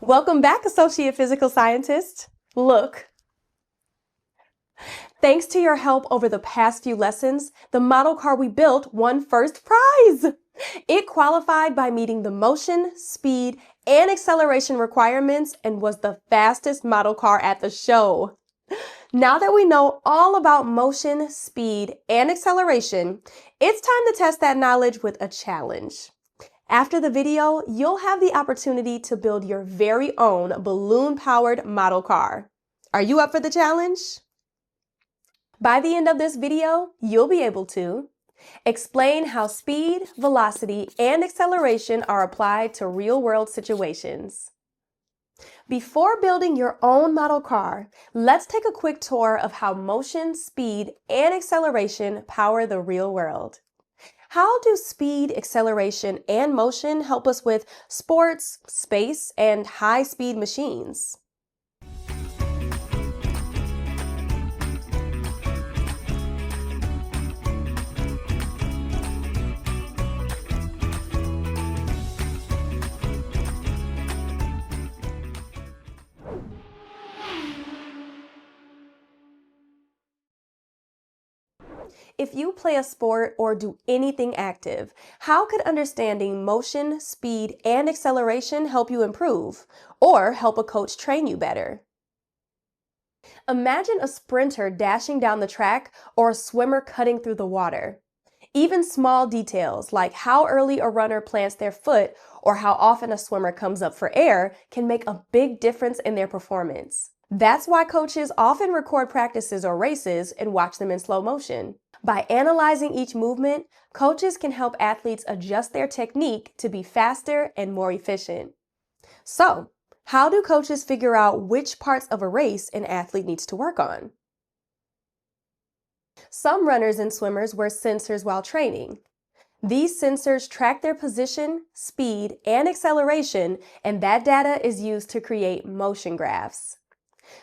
Welcome back, Associate Physical Scientist. Look, thanks to your help over the past few lessons, the model car we built won first prize. It qualified by meeting the motion, speed, and acceleration requirements and was the fastest model car at the show. Now that we know all about motion, speed, and acceleration, it's time to test that knowledge with a challenge. After the video, you'll have the opportunity to build your very own balloon-powered model car. Are you up for the challenge? By the end of this video, you'll be able to explain how speed, velocity, and acceleration are applied to real-world situations. Before building your own model car, let's take a quick tour of how motion, speed, and acceleration power the real world. How do speed, acceleration, and motion help us with sports, space, and high-speed machines? If you play a sport or do anything active, how could understanding motion, speed, and acceleration help you improve or help a coach train you better? Imagine a sprinter dashing down the track or a swimmer cutting through the water. Even small details like how early a runner plants their foot or how often a swimmer comes up for air can make a big difference in their performance. That's why coaches often record practices or races and watch them in slow motion. By analyzing each movement, coaches can help athletes adjust their technique to be faster and more efficient. So, how do coaches figure out which parts of a race an athlete needs to work on? Some runners and swimmers wear sensors while training. These sensors track their position, speed, and acceleration, and that data is used to create motion graphs.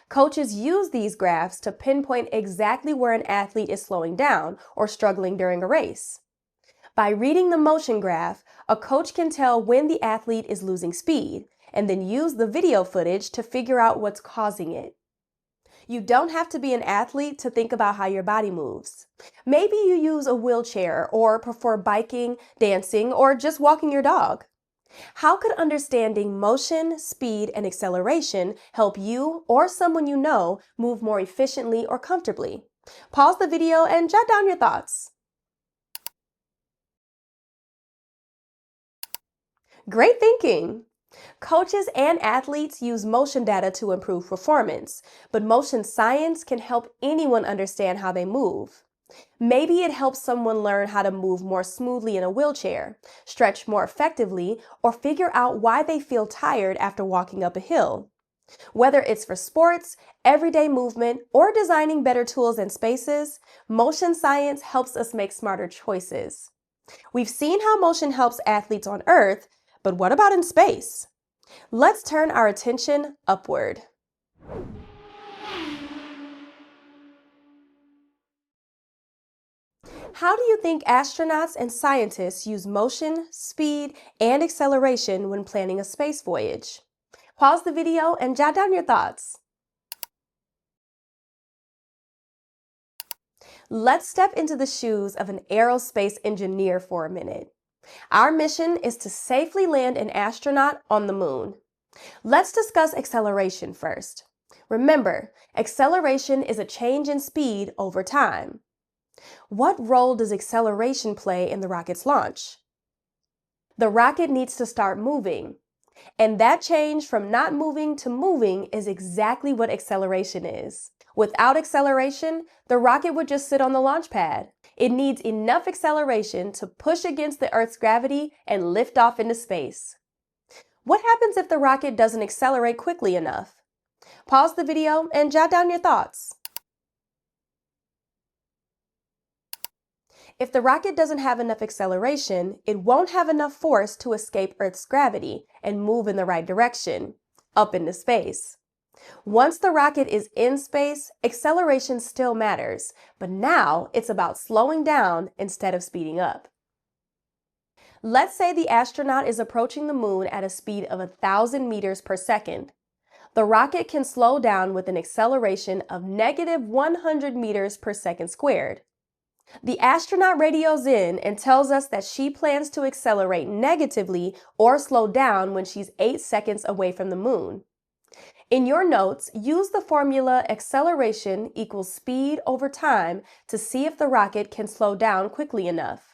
Coaches use these graphs to pinpoint exactly where an athlete is slowing down or struggling during a race. By reading the motion graph, a coach can tell when the athlete is losing speed and then use the video footage to figure out what's causing it. You don't have to be an athlete to think about how your body moves. Maybe you use a wheelchair or prefer biking, dancing, or just walking your dog. How could understanding motion, speed, and acceleration help you or someone you know move more efficiently or comfortably? Pause the video and jot down your thoughts. Great thinking! Coaches and athletes use motion data to improve performance, but motion science can help anyone understand how they move. Maybe it helps someone learn how to move more smoothly in a wheelchair, stretch more effectively, or figure out why they feel tired after walking up a hill. Whether it's for sports, everyday movement, or designing better tools and spaces, motion science helps us make smarter choices. We've seen how motion helps athletes on Earth, but what about in space? Let's turn our attention upward. How do you think astronauts and scientists use motion, speed, and acceleration when planning a space voyage? Pause the video and jot down your thoughts. Let's step into the shoes of an aerospace engineer for a minute. Our mission is to safely land an astronaut on the moon. Let's discuss acceleration first. Remember, acceleration is a change in speed over time. What role does acceleration play in the rocket's launch? The rocket needs to start moving, and that change from not moving to moving is exactly what acceleration is. Without acceleration, the rocket would just sit on the launch pad. It needs enough acceleration to push against the Earth's gravity and lift off into space. What happens if the rocket doesn't accelerate quickly enough? Pause the video and jot down your thoughts. If the rocket doesn't have enough acceleration, it won't have enough force to escape Earth's gravity and move in the right direction, up into space. Once the rocket is in space, acceleration still matters, but now it's about slowing down instead of speeding up. Let's say the astronaut is approaching the moon at a speed of 1,000 meters per second. The rocket can slow down with an acceleration of negative 100 meters per second squared. The astronaut radios in and tells us that she plans to accelerate negatively or slow down when she's 8 seconds away from the moon. In your notes, use the formula acceleration equals speed over time to see if the rocket can slow down quickly enough.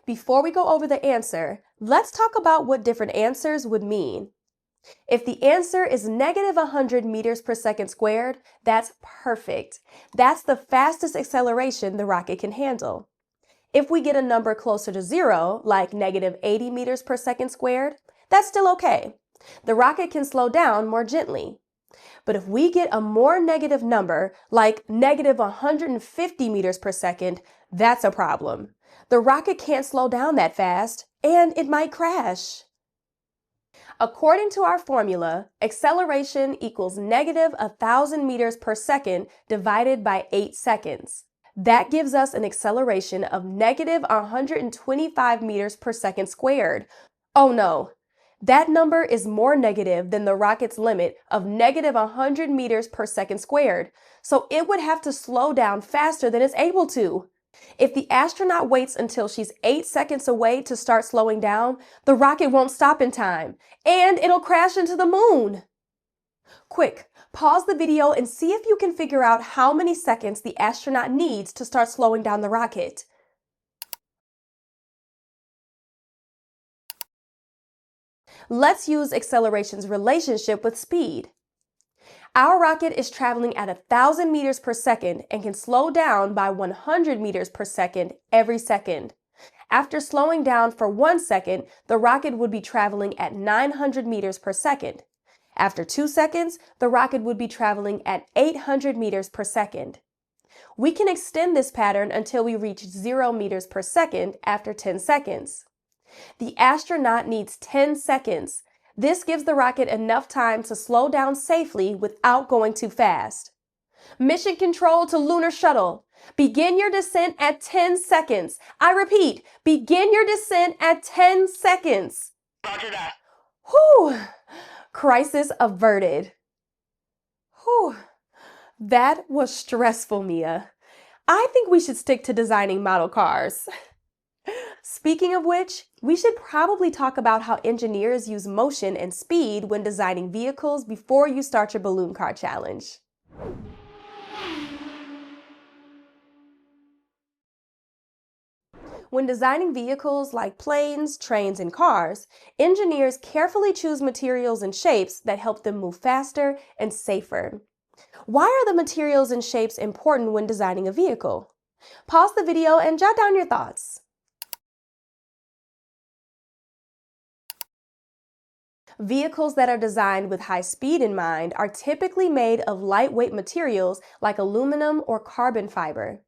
Before we go over the answer, let's talk about what different answers would mean. If the answer is negative 100 meters per second squared, that's perfect. That's the fastest acceleration the rocket can handle. If we get a number closer to zero, like negative 80 meters per second squared, that's still okay. The rocket can slow down more gently. But if we get a more negative number, like negative 150 meters per second, that's a problem. The rocket can't slow down that fast, and it might crash. According to our formula, acceleration equals negative 1,000 meters per second divided by 8 seconds. That gives us an acceleration of negative 125 meters per second squared. Oh no, that number is more negative than the rocket's limit of negative 100 meters per second squared, so it would have to slow down faster than it's able to. If the astronaut waits until she's 8 seconds away to start slowing down, the rocket won't stop in time, and it'll crash into the moon. Quick, pause the video and see if you can figure out how many seconds the astronaut needs to start slowing down the rocket. Let's use acceleration's relationship with speed. Our rocket is traveling at 1,000 meters per second and can slow down by 100 meters per second every second. After slowing down for 1 second, the rocket would be traveling at 900 meters per second. After 2 seconds, the rocket would be traveling at 800 meters per second. We can extend this pattern until we reach 0 meters per second after 10 seconds. The astronaut needs 10 seconds. This gives the rocket enough time to slow down safely without going too fast. Mission control to Lunar Shuttle. Begin your descent at 10 seconds. I repeat, begin your descent at 10 seconds. Roger that. Whew. Crisis averted. Whew. That was stressful, Mia. I think we should stick to designing model cars. Speaking of which, we should probably talk about how engineers use motion and speed when designing vehicles before you start your balloon car challenge. When designing vehicles like planes, trains, and cars, engineers carefully choose materials and shapes that help them move faster and safer. Why are the materials and shapes important when designing a vehicle? Pause the video and jot down your thoughts. Vehicles that are designed with high speed in mind are typically made of lightweight materials like aluminum or carbon fiber.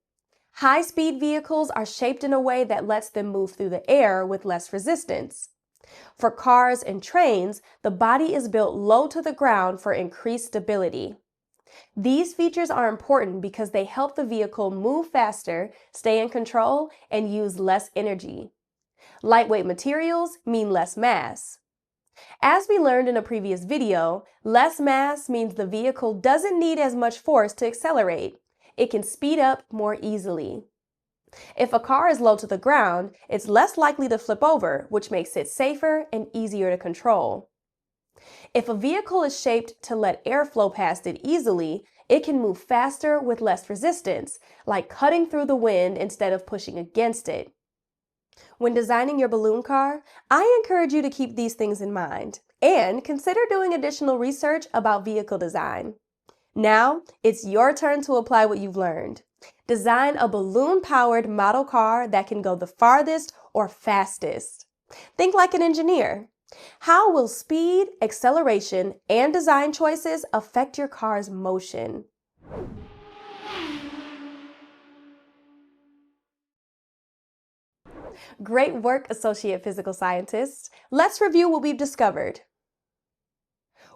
High-speed vehicles are shaped in a way that lets them move through the air with less resistance. For cars and trains, the body is built low to the ground for increased stability. These features are important because they help the vehicle move faster, stay in control, and use less energy. Lightweight materials mean less mass. As we learned in a previous video, less mass means the vehicle doesn't need as much force to accelerate. It can speed up more easily. If a car is low to the ground, it's less likely to flip over, which makes it safer and easier to control. If a vehicle is shaped to let air flow past it easily, it can move faster with less resistance, like cutting through the wind instead of pushing against it. When designing your balloon car, I encourage you to keep these things in mind and consider doing additional research about vehicle design. Now, it's your turn to apply what you've learned. Design a balloon-powered model car that can go the farthest or fastest. Think like an engineer. How will speed, acceleration, and design choices affect your car's motion? Great work, Associate Physical Scientists. Let's review what we've discovered.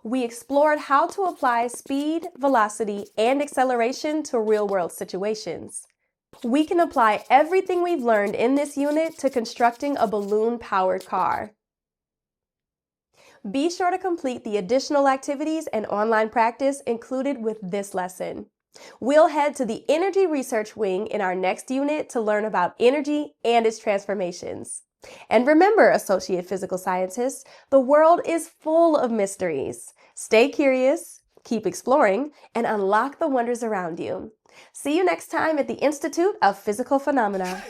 We explored how to apply speed, velocity, and acceleration to real-world situations. We can apply everything we've learned in this unit to constructing a balloon-powered car. Be sure to complete the additional activities and online practice included with this lesson. We'll head to the Energy Research Wing in our next unit to learn about energy and its transformations. And remember, Associate Physical Scientists, the world is full of mysteries. Stay curious, keep exploring, and unlock the wonders around you. See you next time at the Institute of Physical Phenomena.